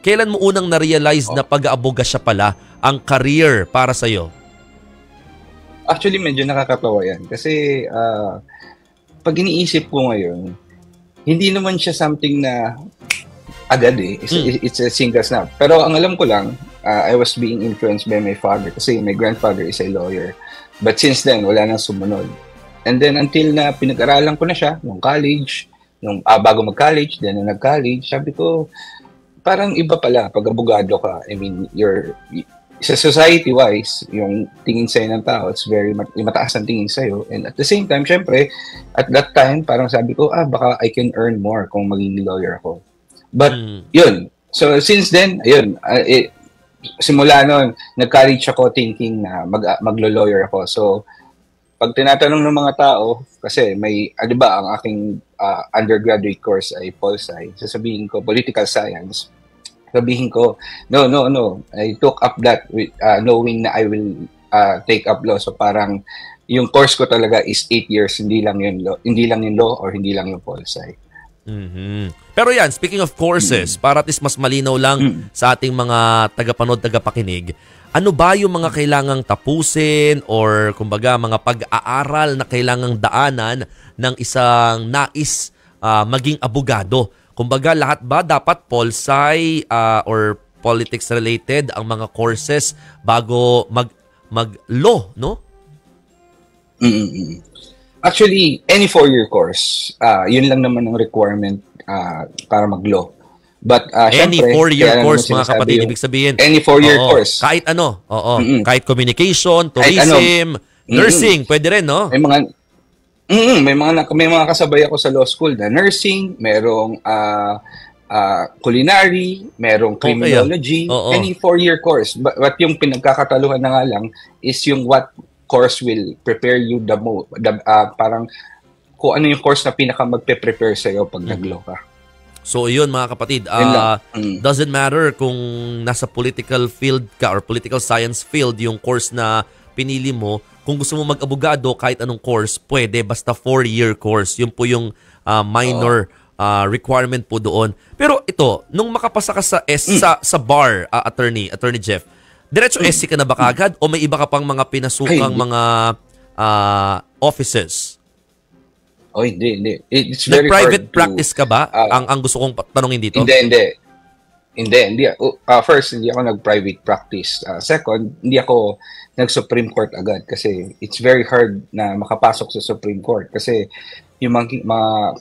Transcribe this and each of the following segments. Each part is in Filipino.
kailan mo unang na-realize na pag-aaboga siya pala ang career para sa'yo? Actually, medyo nakakatawa yan. Kasi pag iniisip ko ngayon, hindi naman siya something na agad eh. It's a single snap. Pero ang alam ko lang, I was being influenced by my father kasi my grandfather is a lawyer. But since then, wala nang sumunod. And then until na pinag-aralan ko na siya, nung college, bago mag-college, then na nag-college, sabi ko, parang iba pala pag abogado ka. I mean, sa society-wise, yung tingin sa'yo ng tao, it's very mataas ang tingin sa'yo. And at the same time, syempre, at that time, parang sabi ko, baka I can earn more kung maging lawyer ako. But, yun. So, since then, ayun, simula noon, nag-college ako thinking na maglo-lawyer ako. So, pag tinatanong ng mga tao, kasi may, di ba, ang aking undergraduate course ay Pol-Sci, sasabihin ko, political science. Sabihin ko, no. I took up that with, knowing na I will take up law. So parang yung course ko talaga is 8 years, hindi lang yung law or hindi lang yung Pol-Sci. Pero yan, speaking of courses, para at least mas malinaw lang sa ating mga tagapanood, tagapakinig, ano ba yung mga kailangang tapusin or kumbaga mga pag-aaral na kailangang daanan ng isang nais maging abogado? Kumbaga, lahat ba dapat Pol-Sci or politics related ang mga courses bago mag-law, no? Actually, any 4-year course, yun lang naman ang requirement para mag-law. But any 4-year course, mga kapatid, ibig sabihin. Any 4-year course. Kahit ano. Kahit communication, tourism, nursing, pwede rin, no? May mga kasabay ako sa law school na nursing, merong culinary, merong criminology, any 4-year course. But yung pinagkakataluhan na nga lang is yung what course will prepare you the most. Parang kung ano yung course na pinaka magpe-prepare sa'yo pag nag-law ka. So yun mga kapatid, doesn't matter kung nasa political field ka or political science field yung course na pinili mo. Kung gusto mo mag-abogado, kahit anong course, pwede. Basta 4-year course. Yun po yung minor requirement po doon. Pero ito, nung makapasa ka sa bar, Attorney Jeff, diretso SC ka na ba kagad o may iba ka pang mga pinasukang mga offices? Oh, hindi. It's very private hard practice ka ba? Ang gusto kong tanongin dito. Hindi. First, hindi ako nag-private practice. Second, hindi ako nag-Supreme Court agad kasi it's very hard na makapasok sa Supreme Court kasi yung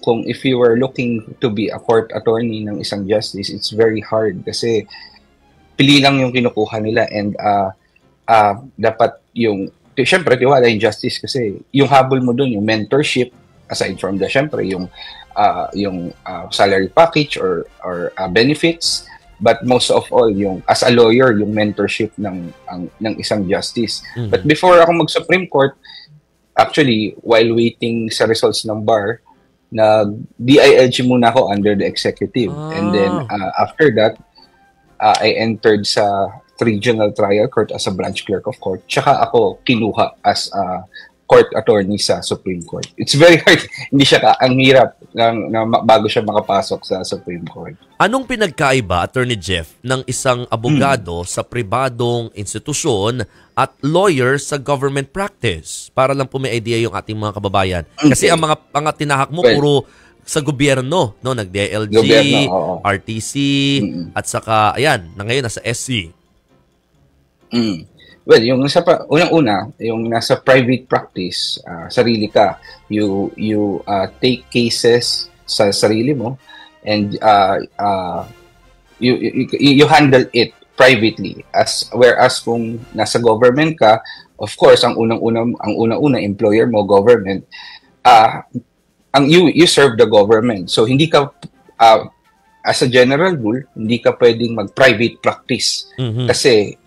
kung if you were looking to be a court attorney ng isang justice, it's very hard kasi pili lang yung kinukuha nila and dapat yung syempre tiwala yung justice kasi yung habol mo dun, yung mentorship aside from the syempre yung salary package or benefits. But most of all, yung as a lawyer, yung mentorship ng isang justice. But before ako mag-Supreme Court, actually, while waiting sa results ng bar, nag-DILG muna ako under the executive. And then after that, I entered sa regional trial court as a branch clerk of court. Tsaka ako kinuha as a court attorney sa Supreme Court. It's very hard. Hindi siya ang hirap na bago siya makapasok sa Supreme Court. Anong pinagkaiba, Attorney Jeff, ng isang abogado sa pribadong institusyon at lawyer sa government practice? Para lang po may idea yung ating mga kababayan. Kasi ang mga tinahak mo puro sa gobyerno, no? Nag-DLG, RTC, at saka, ayan, na ngayon nasa SC. Well, yung unang-una, yung nasa private practice, sarili ka. You take cases sa sarili mo and you handle it privately. Whereas kung nasa government ka, of course, ang unang-una employer mo, government, you serve the government. So hindi ka as a general rule, hindi ka pwedeng mag-private practice kasi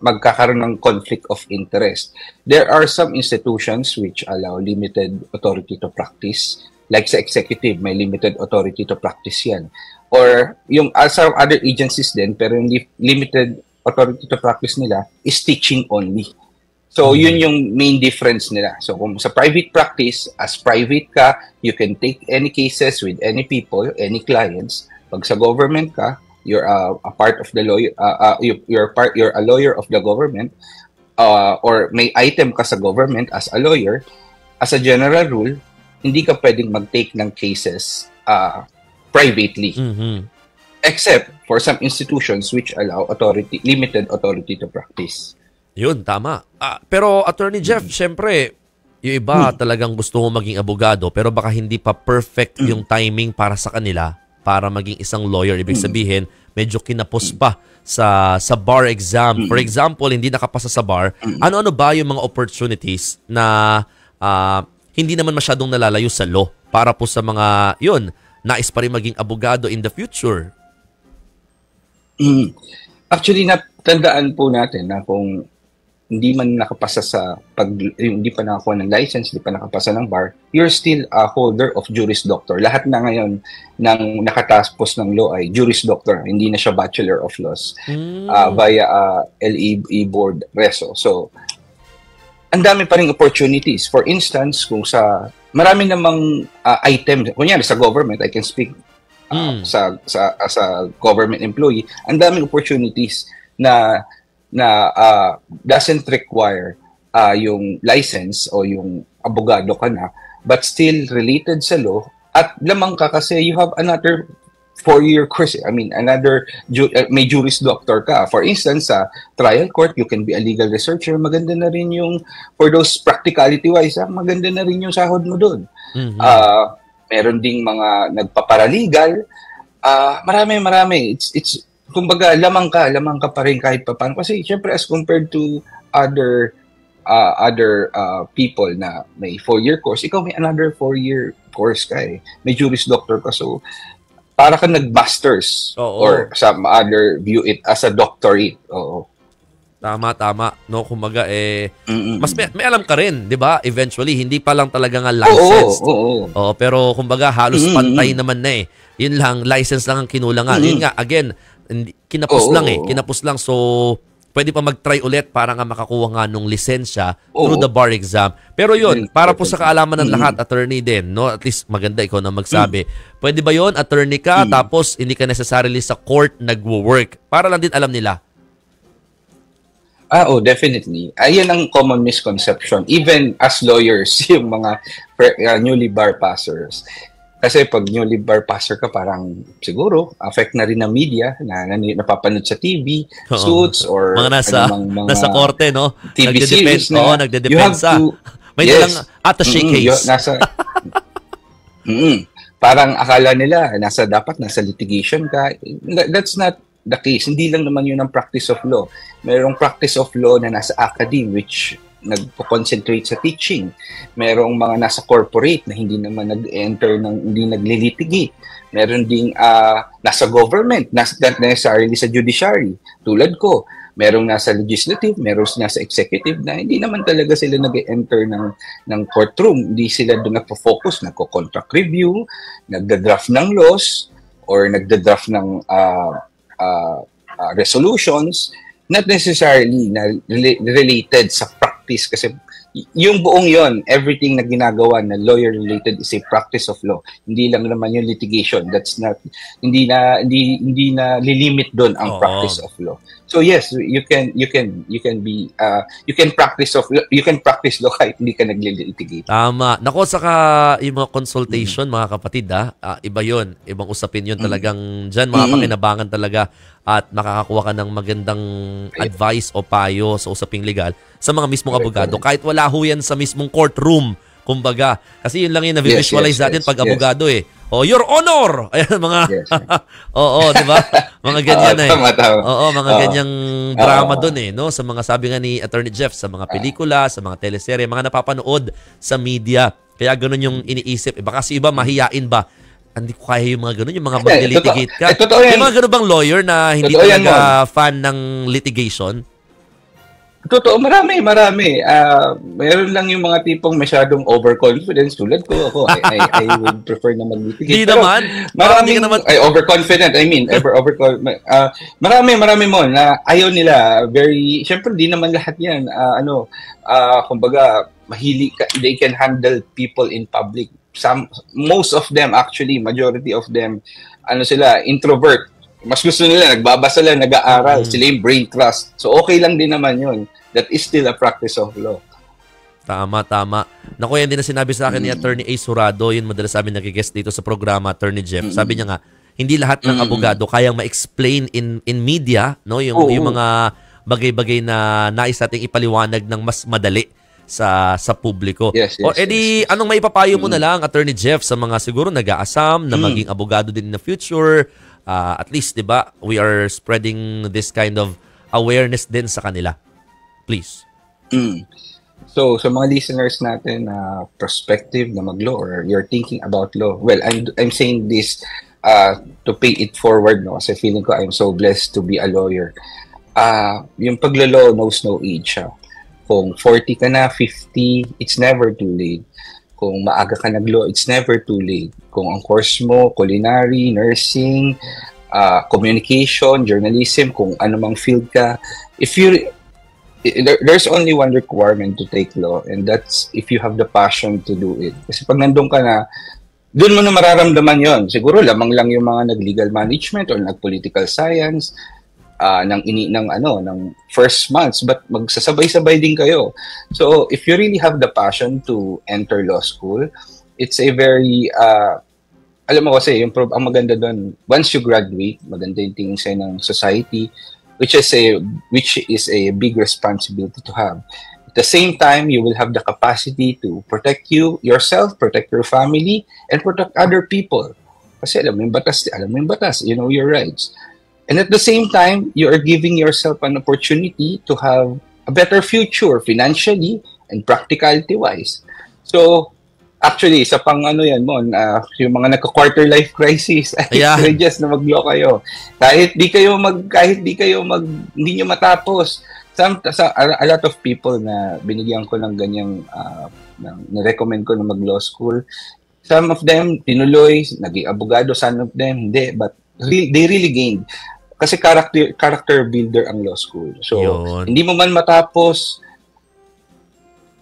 magkakaroon ng conflict of interest. There are some institutions which allow limited authority to practice. Like sa executive, may limited authority to practice yan. Or yung some other agencies din, pero yung limited authority to practice nila is teaching only. So yun yung main difference nila. So kung sa private practice, as private ka, you can take any cases with any people, any clients. Pag sa government ka, you're a part of the lawyer, you're a lawyer of the government, or may item ka sa government as a lawyer, as a general rule, hindi ka pwedeng mag-take ng cases privately. Except for some institutions which allow limited authority to practice. Yun, tama. Pero Attorney Jeff, syempre, yung iba talagang gusto mo maging abogado pero baka hindi pa perfect yung timing para sa kanila para maging isang lawyer. Ibig sabihin, medyo kinapos pa sa bar exam. For example, hindi nakapasa sa bar, ano-ano ba yung mga opportunities na hindi naman masyadong nalalayo sa law para po sa mga, yun, nais pa rin maging abogado in the future? Actually, natandaan po natin na kung hindi man nakapasa hindi pa nakakuha ng license, hindi pa nakapasa ng bar, you're still a holder of Juris Doctor. Lahat na ngayon ng nakatapos ng law ay Juris Doctor, hindi na siya Bachelor of Laws via LEB board reso. So, ang dami pa ring opportunities. For instance, kung marami namang item, kunyari sa government, I can speak as a government employee, ang daming opportunities na doesn't require yung license o yung abogado ka na, but still related sa law at lamang ka kasi you have another 4-year course. I mean, may Juris Doctor ka. For instance, sa trial court, you can be a legal researcher. Maganda na rin yung, for those practicality-wise, maganda na rin yung sahod mo doon. Meron ding mga nagpaparalegal. Marami. It's kumbaga, lamang ka pa rin kahit pa paano. Kasi, syempre, as compared to other people na may 4-year course, ikaw may another 4-year course ka eh. May Juris Doctor ka. So, para ka nag-masters or some other view it as a doctorate. Oo. Tama. No, kumbaga mas may alam ka rin, 'di ba? Eventually hindi pa lang talaga nga licensed. Oo, pero kumbaga halos pantay naman na eh. Yun lang, license lang ang kinulangan. Yun nga, again, kinapos lang. So pwede pa mag-try ulit para nga makakuha nga nung lisensya through the bar exam. Pero yun, para po sa kaalaman ng lahat, attorney din, no? At least maganda ikaw na magsabi. Pwede ba yun, attorney ka, tapos hindi ka necessarily sa court nagwo-work? Para lang din alam nila. Definitely. Ayan ang common misconception. Even as lawyers, yung mga newly bar passers. Kasi pag newly bar passer ka, parang siguro, affect na rin ng media na napapanood sa TV, suits, or mga nasa korte, no? TV series na nagdedepensa. May lang attaché case. Parang akala nila, dapat nasa litigation ka. That's not the case. Hindi lang naman yun ang practice of law. Mayroong practice of law na nasa academe, which nagpo-concentrate sa teaching. Merong mga nasa corporate na hindi naman hindi naglilitigate. Meron ding nasa government, not necessarily sa judiciary. Tulad ko, merong nasa legislative, merong nasa executive na hindi naman talaga sila nag-enter ng courtroom. Hindi sila doon nagpo-focus, nagko-contract review, nagda-draft ng laws, or nagda-draft ng resolutions, not necessarily related sa practice kasi yung buong yon, everything na ginagawa na lawyer related is a practice of law. Hindi lang naman yung litigation. That's not hindi na lilimit doon ang practice of law. So yes, you can practice law kahit hindi ka naglilitigate. Tama. Nako, saka yung mga consultation, mga kapatid, iba yon, ibang usapin yun talagang diyan, mga pakinabangan talaga at makakakuha ka ng magandang advice o payo sa usaping legal sa mga mismong abogado. Kahit wala ho yan sa mismong courtroom, kumbaga. Kasi yun lang yung na-visualize natin pag abogado eh. Your Honor! Ayan, mga... di ba? Mga ganyan mga ganyang drama dun eh, no? Sa mga sabi nga ni Attorney Jeff, sa mga pelikula, sa mga teleserye, mga napapanood sa media. Kaya ganun yung iniisip. Baka kasi iba, mahiyain ba? Hindi ko kaya yung mga ganun, yung mga mag-litigate ka. Yung mga ganun bang lawyer na hindi talaga fan ng litigation? Totoo, marami. Meron lang yung mga tipong masyadong overconfidence tulad ko. I would prefer na mag-litigate. Hindi naman. Maraming overconfident. I mean, marami mo na ayaw nila. Siyempre, di naman lahat yan. Kumbaga, they can handle people in public. Most of them actually, majority of them, introvert. Mas gusto nila, nagbabasa lang, nag-aaral. Sila yung brain trust. So, okay lang din naman yun. That is still a practice of law. Tama. Naku, yan din na sinabi sa akin ni Attorney A. Surado, yun madalas sabi nag-guest dito sa programa, Attorney Jeff. Sabi niya nga, hindi lahat ng abogado kayang ma-explain in media, no, yung mga bagay-bagay na nais nating ipaliwanag ng mas madali sa publiko. Yes, anong maipapayo mo na lang, Attorney Jeff, sa mga siguro nag-aasam na maging abogado din in the future? At least, di ba, we are spreading this kind of awareness din sa kanila. Please. So, sa mga listeners natin na prospective na mag-law or you're thinking about law, well, I'm saying this to pay it forward, no? Kasi feeling ko I'm so blessed to be a lawyer. Yung paglo-law knows no age. Kung 40 ka na, 50, it's never too late. Kung maaga ka nag-law, it's never too late. Kung ang course mo, culinary, nursing, communication, journalism, kung anumang field ka, there's only one requirement to take law, and that's if you have the passion to do it. Kasi pag nandun ka na, doon mo na mararamdaman yon. Siguro lamang lang yung mga nag-legal management or nag-political science, ng first months, but magsasabay-sabay din kayo. So if you really have the passion to enter law school, it's a very alam mo kasi ang maganda doon, once you graduate, maganda yung tingin sa'yo ng society, which is a big responsibility to have. At the same time, you will have the capacity to protect yourself, protect your family, and protect other people. Kasi alam mo yung batas, you know your rights. And at the same time, you are giving yourself an opportunity to have a better future financially and practicality-wise. So, actually, sa pang yan mo, yung mga nagka-quarter life crisis, I suggest na mag-law kayo. Kahit di kayo hindi nyo matapos. A lot of people na binigyan ko ng ganyang, na-recommend ko na mag-law school, some of them tinuloy, naging abogado, some of them hindi, but they really gained. Kasi character builder ang law school. So, hindi mo man matapos,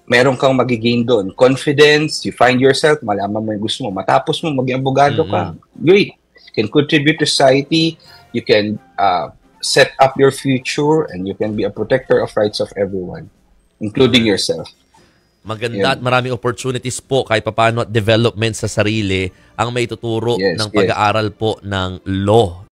meron kang magigain doon. Confidence, you find yourself, malaman mo yung gusto mo. Matapos mo, maging abogado ka. Great. You can contribute to society, you can set up your future, and you can be a protector of rights of everyone, including yourself. Maganda at maraming opportunities po kahit paano at development sa sarili ang may tuturo ng pag-aaral po ng law.